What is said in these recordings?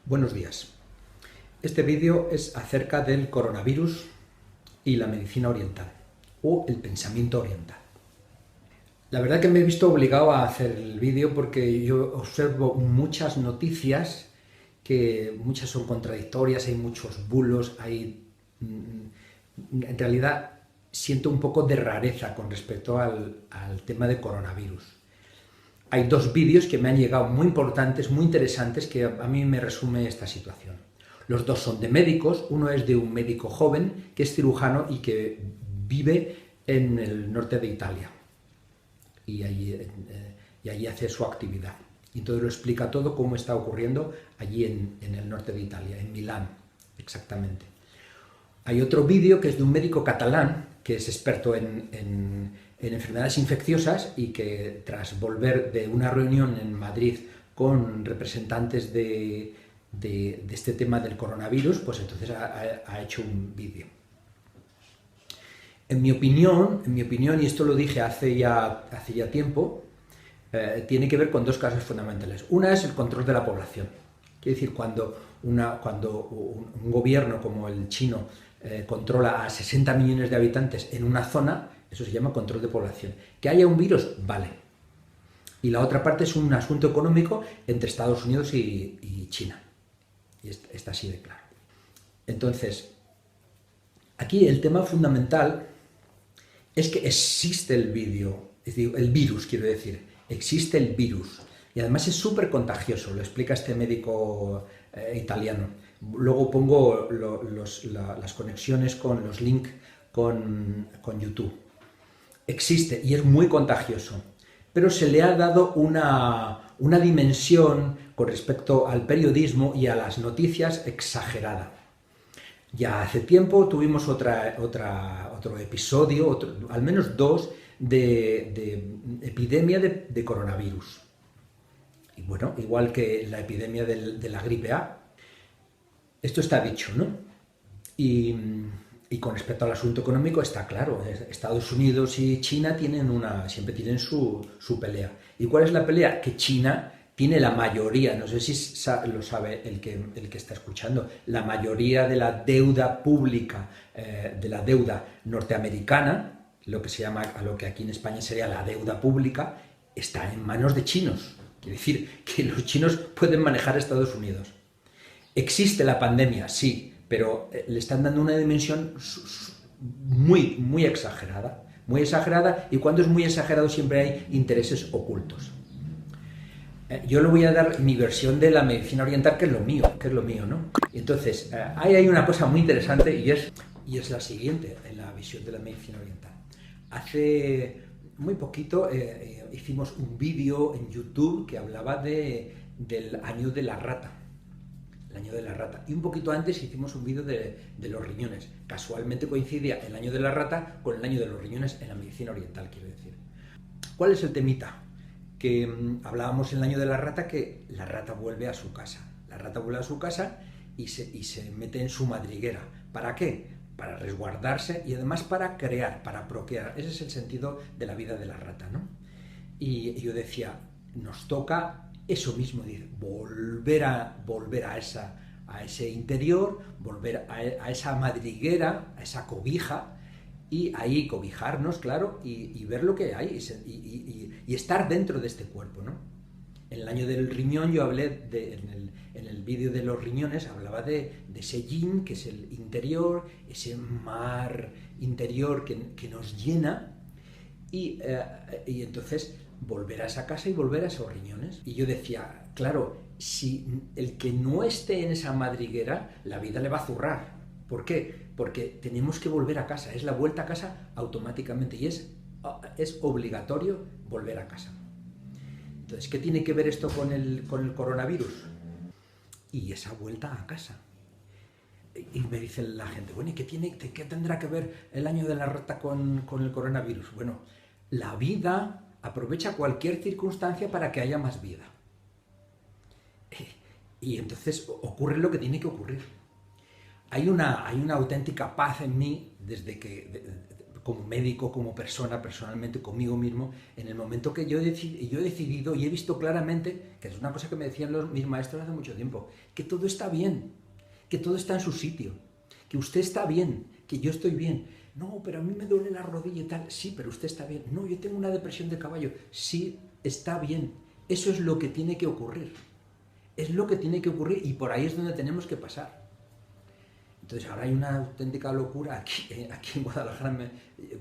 Buenos días. Este vídeo es acerca del coronavirus y la medicina oriental, o el pensamiento oriental. La verdad que me he visto obligado a hacer el vídeo porque yo observo muchas noticias que muchas son contradictorias, hay muchos bulos, en realidad siento un poco de rareza con respecto al tema de coronavirus. Hay dos vídeos que me han llegado muy importantes, muy interesantes, que a mí me resume esta situación. Los dos son de médicos, uno es de un médico joven que es cirujano y que vive en el norte de Italia y allí hace su actividad. Y entonces lo explica todo cómo está ocurriendo allí en el norte de Italia, en Milán, exactamente. Hay otro vídeo que es de un médico catalán que es experto en enfermedades infecciosas y que tras volver de una reunión en Madrid con representantes de este tema del coronavirus, pues entonces ha hecho un vídeo. En mi opinión, y esto lo dije hace ya tiempo, tiene que ver con dos casos fundamentales. Una es el control de la población. Quiere decir, cuando un gobierno como el chino controla a 60 millones de habitantes en una zona, eso se llama control de población. Que haya un virus, vale. Y la otra parte es un asunto económico entre Estados Unidos y China. Y está así de claro. Entonces, aquí el tema fundamental es que existe el virus, quiero decir, existe el virus. Y además es súper contagioso, lo explica este médico italiano. Luego pongo las conexiones con los links con YouTube. Existe y es muy contagioso, pero se le ha dado una dimensión con respecto al periodismo y a las noticias exagerada. Ya hace tiempo tuvimos otro episodio, al menos dos, de epidemia de coronavirus. Y bueno, igual que la epidemia de la gripe A. Esto está dicho, ¿no? Y con respecto al asunto económico está claro, Estados Unidos y China siempre tienen su pelea. ¿Y cuál es la pelea? Que China tiene la mayoría, no sé si lo sabe el que está escuchando, la mayoría de la deuda pública, de la deuda norteamericana, lo que aquí en España sería la deuda pública, está en manos de chinos. Quiere decir que los chinos pueden manejar a Estados Unidos. ¿Existe la pandemia? Sí, pero le están dando una dimensión muy exagerada. Muy exagerada, y cuando es muy exagerado siempre hay intereses ocultos. Yo le voy a dar mi versión de la medicina oriental, que es lo mío, ¿no? Y entonces, ahí hay una cosa muy interesante y es la siguiente, en la visión de la medicina oriental. Hace muy poquito hicimos un vídeo en YouTube que hablaba del año de la rata. El año de la rata. Y un poquito antes hicimos un vídeo de los riñones. Casualmente coincidía el año de la rata con el año de los riñones en la medicina oriental, quiero decir. ¿Cuál es el temita? Que hablábamos en el año de la rata, que la rata vuelve a su casa. La rata vuelve a su casa y se mete en su madriguera. ¿Para qué? Para resguardarse y además para crear, para procrear. Ese es el sentido de la vida de la rata, ¿no? Y yo decía, nos toca eso mismo, volver a ese interior, volver a esa madriguera, a esa cobija, y ahí cobijarnos, claro, y ver lo que hay, y estar dentro de este cuerpo, ¿no? En el año del riñón yo hablé, en el vídeo de los riñones, hablaba de ese yin, que es el interior, ese mar interior que nos llena, y entonces volver a esa casa y volver a esos riñones. Y yo decía, claro, si el que no esté en esa madriguera, la vida le va a zurrar. ¿Por qué? Porque tenemos que volver a casa, es la vuelta a casa automáticamente, y es obligatorio volver a casa. Entonces, ¿qué tiene que ver esto con el coronavirus? Y esa vuelta a casa. Y me dice la gente, bueno, ¿y qué tendrá que ver el año de la rata con el coronavirus? Bueno, la vida aprovecha cualquier circunstancia para que haya más vida. Y entonces ocurre lo que tiene que ocurrir. Hay una auténtica paz en mí desde que como médico, como persona, personalmente, conmigo mismo, en el momento que yo he decidido y he visto claramente, que es una cosa que me decían mis maestros hace mucho tiempo, que todo está bien, que todo está en su sitio, que usted está bien, que yo estoy bien. No, pero a mí me duele la rodilla y tal. Sí, pero usted está bien. No, yo tengo una depresión de caballo. Sí, está bien. Eso es lo que tiene que ocurrir. Es lo que tiene que ocurrir y por ahí es donde tenemos que pasar. Entonces ahora hay una auténtica locura. Aquí en Guadalajara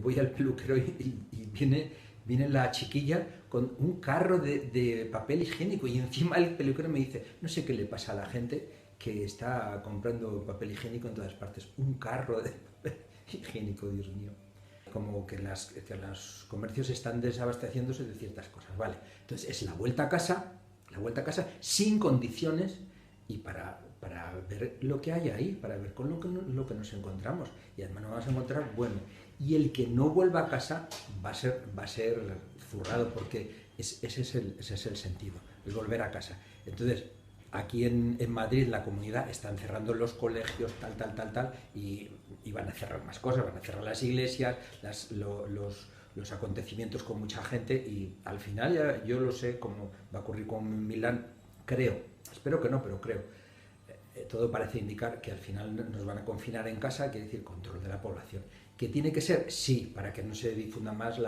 voy al peluquero y viene la chiquilla con un carro de papel higiénico y encima el peluquero me dice, no sé qué le pasa a la gente que está comprando papel higiénico en todas partes. Un carro de papel higiénico, Dios mío. Como que los comercios están desabasteciéndose de ciertas cosas. Vale, entonces es la vuelta a casa sin condiciones y para ver lo que hay ahí, para ver con lo que nos encontramos. Y además nos vamos a encontrar bueno. Y el que no vuelva a casa va a ser zurrado, porque ese es el sentido, el volver a casa. Entonces, aquí en Madrid la comunidad están cerrando los colegios, tal, y van a cerrar más cosas, van a cerrar las iglesias, los acontecimientos con mucha gente, y al final ya yo lo sé cómo va a ocurrir con Milán, creo, espero que no, pero creo. Todo parece indicar que al final nos van a confinar en casa, quiere decir control de la población. ¿Que tiene que ser? Sí, para que no se difunda más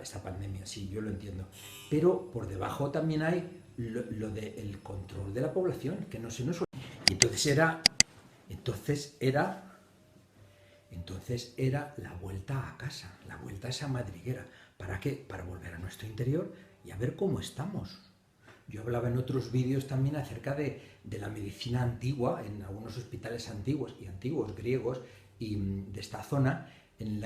esta pandemia, sí, yo lo entiendo. Pero por debajo también hay lo del control de la población, que no se nos olvide. Y entonces era la vuelta a casa, la vuelta a esa madriguera. ¿Para qué? Para volver a nuestro interior y a ver cómo estamos. Yo hablaba en otros vídeos también acerca de la medicina antigua, en algunos hospitales antiguos griegos, y de esta zona en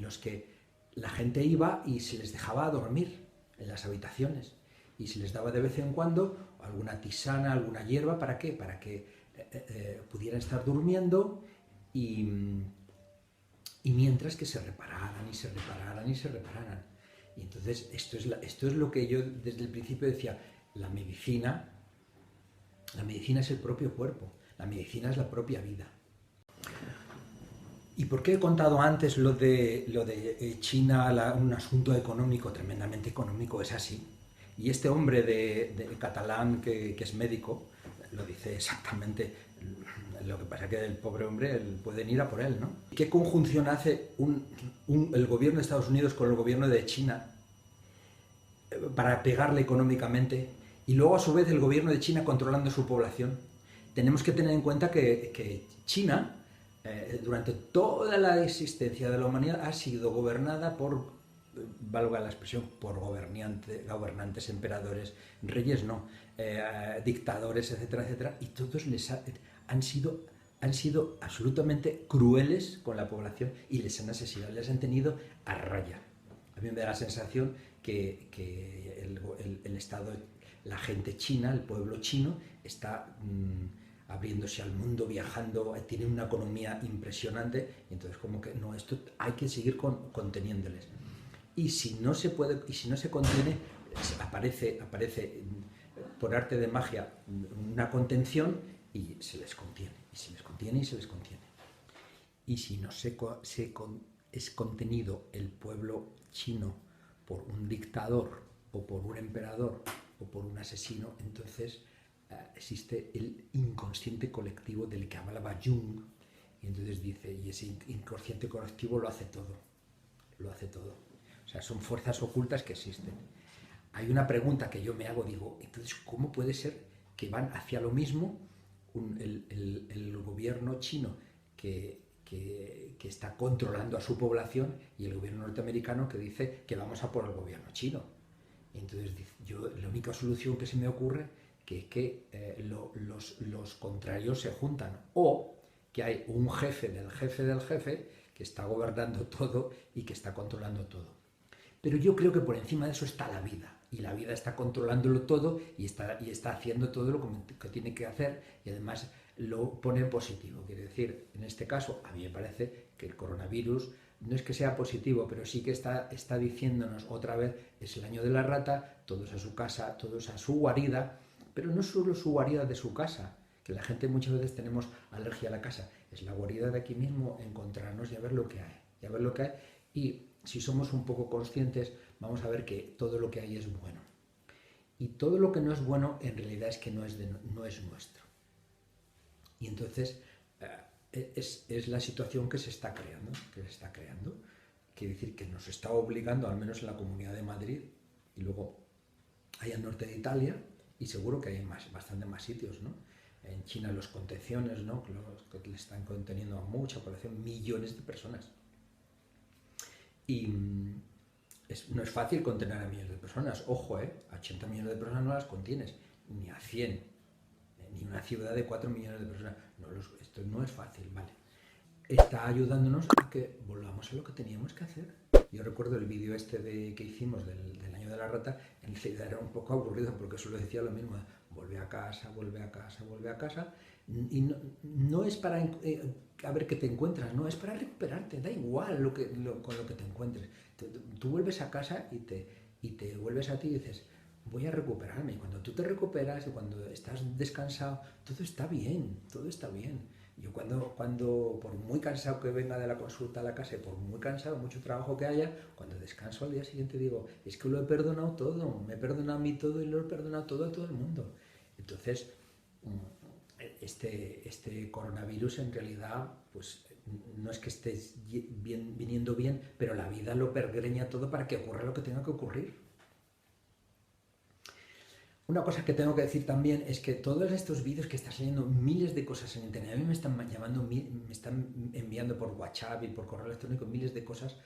los que la gente iba y se les dejaba dormir en las habitaciones. Y se les daba de vez en cuando alguna tisana, alguna hierba, ¿para qué? Para que pudieran estar durmiendo y mientras que se repararan y se repararan y se repararan. Y entonces esto es lo que yo desde el principio decía, la medicina es el propio cuerpo, la medicina es la propia vida. ¿Y por qué he contado antes lo de China, un asunto económico, tremendamente económico? Es así. Y este hombre de catalán que es médico, lo dice exactamente. Lo que pasa es que el pobre hombre pueden ir a por él, ¿no? ¿Qué conjunción hace el gobierno de Estados Unidos con el gobierno de China para pegarle económicamente? Y luego, a su vez, el gobierno de China controlando su población. Tenemos que tener en cuenta que China, durante toda la existencia de la humanidad, ha sido gobernada por, valga la expresión, por gobernantes, emperadores, reyes no, dictadores, etcétera, etcétera, y todos han sido absolutamente crueles con la población y les han asesinado, les han tenido a raya. A mí me da la sensación que el Estado, la gente china, el pueblo chino, está abriéndose al mundo, viajando, tiene una economía impresionante, y entonces como que no, esto hay que seguir conteniéndoles. Y si no se puede, y si no se contiene, aparece por arte de magia una contención y se les contiene, y se les contiene, y se les contiene. Y si no es contenido el pueblo chino por un dictador o por un emperador o por un asesino, entonces existe el inconsciente colectivo del que hablaba Jung, y entonces dice, y ese inconsciente colectivo lo hace todo. O sea, son fuerzas ocultas que existen. Hay una pregunta que yo me hago, digo, entonces, ¿cómo puede ser que van hacia lo mismo el gobierno chino que está controlando a su población y el gobierno norteamericano que dice que vamos a por el gobierno chino? Y entonces la única solución que se me ocurre que es que los contrarios se juntan, o que hay un jefe del jefe del jefe que está gobernando todo y que está controlando todo. Pero yo creo que por encima de eso está la vida, y la vida está controlándolo todo y está haciendo todo lo que tiene que hacer, y además lo pone en positivo. Quiere decir, en este caso, a mí me parece que el coronavirus no es que sea positivo, pero sí que está diciéndonos otra vez, es el año de la rata, todos a su casa, todos a su guarida, pero no solo su guarida de su casa, que la gente muchas veces tenemos alergia a la casa, es la guarida de aquí mismo, encontrarnos y a ver lo que hay. y a ver lo que hay. Y si somos un poco conscientes, vamos a ver que todo lo que hay es bueno. Y todo lo que no es bueno, en realidad es que no es nuestro. Y entonces es la situación que se está creando, Quiere decir que nos está obligando, al menos en la Comunidad de Madrid, y luego hay al norte de Italia, y seguro que hay bastante más sitios, ¿no? En China los contenciones, ¿no? Que le están conteniendo a mucha población, millones de personas. Y no es fácil contener a millones de personas. Ojo, a 80 millones de personas no las contienes, ni a 100, ni una ciudad de 4 millones de personas. No, esto no es fácil, ¿vale? Está ayudándonos a que volvamos a lo que teníamos que hacer. Yo recuerdo el vídeo que hicimos del año de la rata, en realidad era un poco aburrido porque solo decía lo mismo, vuelve a casa, vuelve a casa, vuelve a casa, y no es para a ver qué te encuentras, no, es para recuperarte, da igual con lo que te encuentres. Tú vuelves a casa y te vuelves a ti y dices, voy a recuperarme, y cuando tú te recuperas y cuando estás descansado, todo está bien, todo está bien. Yo cuando, por muy cansado que venga de la consulta a la casa y por muy cansado, mucho trabajo que haya, cuando descanso al día siguiente digo, es que lo he perdonado todo, me he perdonado a mí todo y lo he perdonado todo a todo el mundo. Entonces, este coronavirus en realidad, pues no es que esté viniendo bien, pero la vida lo pergreña todo para que ocurra lo que tenga que ocurrir. Una cosa que tengo que decir también es que todos estos vídeos que estás leyendo, miles de cosas en internet, a mí me están llamando, me están enviando por WhatsApp y por correo electrónico miles de cosas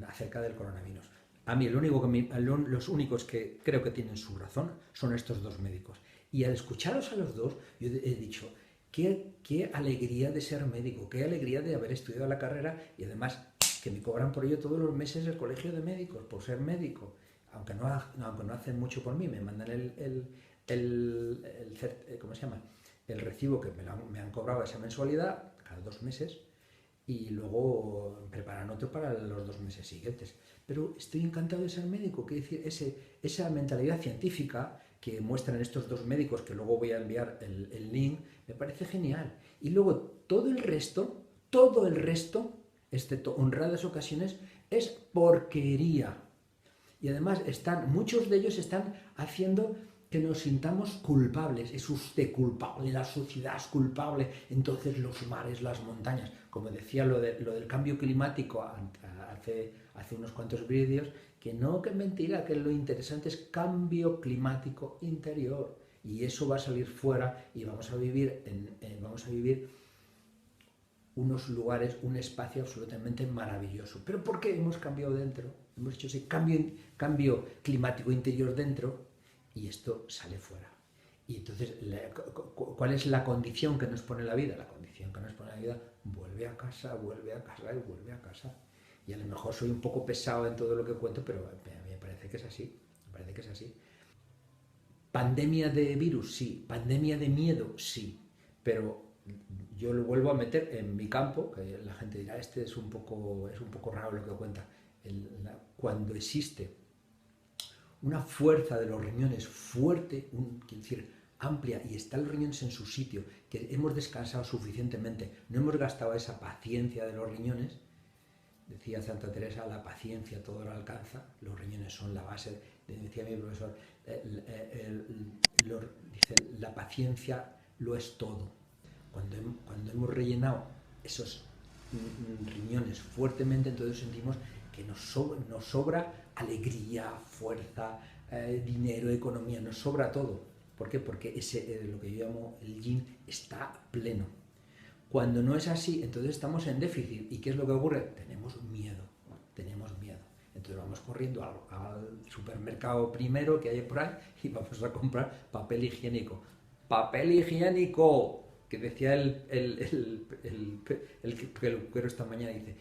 acerca del coronavirus. A mí los únicos que creo que tienen su razón son estos dos médicos. Y al escucharos a los dos, yo he dicho, qué alegría de ser médico, qué alegría de haber estudiado la carrera y además que me cobran por ello todos los meses el colegio de médicos, por ser médico. Aunque no hacen mucho por mí, me mandan ¿cómo se llama? El recibo que me han cobrado esa mensualidad cada 2 meses y luego preparan otro para los 2 meses siguientes. Pero estoy encantado de ser médico, quiere decir, esa mentalidad científica que muestran estos dos médicos, que luego voy a enviar el link, me parece genial. Y luego todo el resto, excepto honradas ocasiones, es porquería. Y además muchos de ellos están haciendo que nos sintamos culpables. Es usted culpable, la sociedad es culpable, entonces los mares, las montañas. Como decía lo del cambio climático hace unos cuantos vídeos, que es mentira, que lo interesante es cambio climático interior. Y eso va a salir fuera y vamos a vivir unos lugares, un espacio absolutamente maravilloso. ¿Pero por qué hemos cambiado dentro? Hemos hecho ese cambio climático interior dentro y esto sale fuera. Y entonces, ¿cuál es la condición que nos pone la vida? La condición que nos pone la vida, vuelve a casa, vuelve a casa y vuelve a casa. Y a lo mejor soy un poco pesado en todo lo que cuento, pero a mí me parece que es así. Me parece que es así. ¿Pandemia de virus? Sí. ¿Pandemia de miedo? Sí. Pero yo lo vuelvo a meter en mi campo, que la gente dirá, este es un poco raro lo que cuenta. Cuando existe una fuerza de los riñones fuerte, quiero decir, amplia, y están los riñones en su sitio, que hemos descansado suficientemente, no hemos gastado esa paciencia de los riñones, decía Santa Teresa, la paciencia todo lo alcanza, los riñones son la base, decía mi profesor, dice, la paciencia lo es todo. Cuando hemos rellenado esos riñones fuertemente, entonces sentimos que nos sobra alegría, fuerza, dinero, economía, nos sobra todo. ¿Por qué? Porque lo que yo llamo el yin está pleno. Cuando no es así, entonces estamos en déficit. ¿Y qué es lo que ocurre? Tenemos miedo. Entonces vamos corriendo al supermercado primero que hay por ahí y vamos a comprar papel higiénico. ¡Papel higiénico! Que decía el peluquero esta mañana, dice,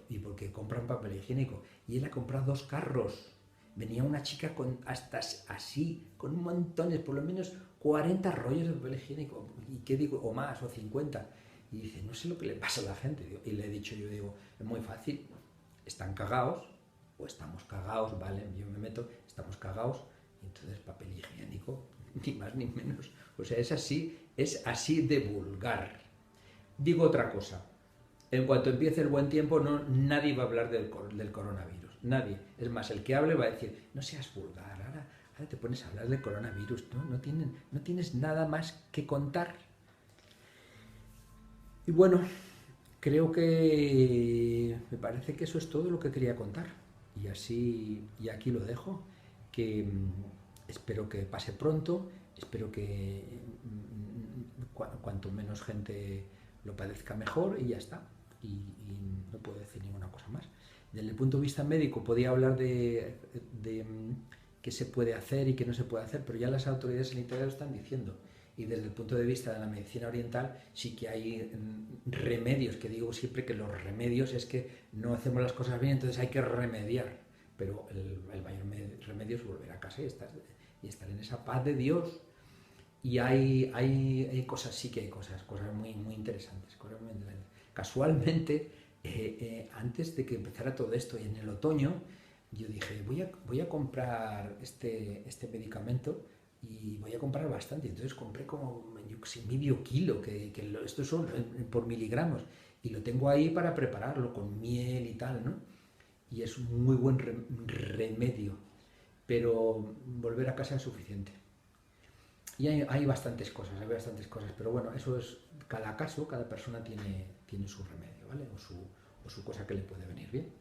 ¿y por qué compran papel higiénico? Y él ha comprado 2 carros. Venía una chica hasta así, con montones, por lo menos 40 rollos de papel higiénico, y qué digo, o más, o 50. Y dice, no sé lo que le pasa a la gente. Y le he dicho, yo digo, es muy fácil, están cagados, o estamos cagados, vale, yo me meto, estamos cagados, y entonces papel higiénico, ni más ni menos. O sea, es así de vulgar. Digo otra cosa, En cuanto empiece el buen tiempo, nadie va a hablar del coronavirus. Nadie. Es más, el que hable va a decir, no seas vulgar, ahora te pones a hablar del coronavirus. No tienes nada más que contar. Y bueno, creo que me parece que eso es todo lo que quería contar. Y así, y aquí lo dejo, que espero que pase pronto, espero que cuanto menos gente lo padezca mejor y ya está. Y no puedo decir ninguna cosa más. Desde el punto de vista médico podía hablar de qué se puede hacer y qué no se puede hacer, pero ya las autoridades sanitarias lo están diciendo. Y desde el punto de vista de la medicina oriental sí que hay remedios, que digo siempre que los remedios es que no hacemos las cosas bien, entonces hay que remediar. Pero el mayor remedio es volver a casa y estar en esa paz de Dios. Y hay cosas, sí que hay cosas muy, muy interesantes. Cosas muy interesantes. Casualmente, antes de que empezara todo esto y en el otoño, yo dije, voy a comprar este medicamento y voy a comprar bastante. Entonces compré como, yo qué sé, medio kilo, estos son por miligramos, y lo tengo ahí para prepararlo con miel y tal, ¿no? Y es un muy buen remedio, pero volver a casa es suficiente. Y hay bastantes cosas, pero bueno, eso es, cada caso, cada persona tiene su remedio, ¿vale? O su cosa que le puede venir bien.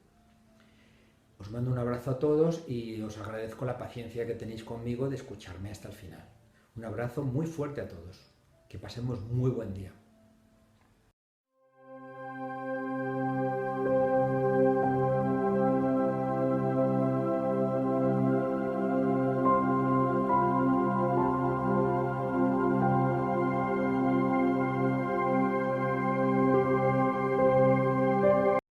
Os mando un abrazo a todos y os agradezco la paciencia que tenéis conmigo de escucharme hasta el final. Un abrazo muy fuerte a todos. Que pasemos muy buen día.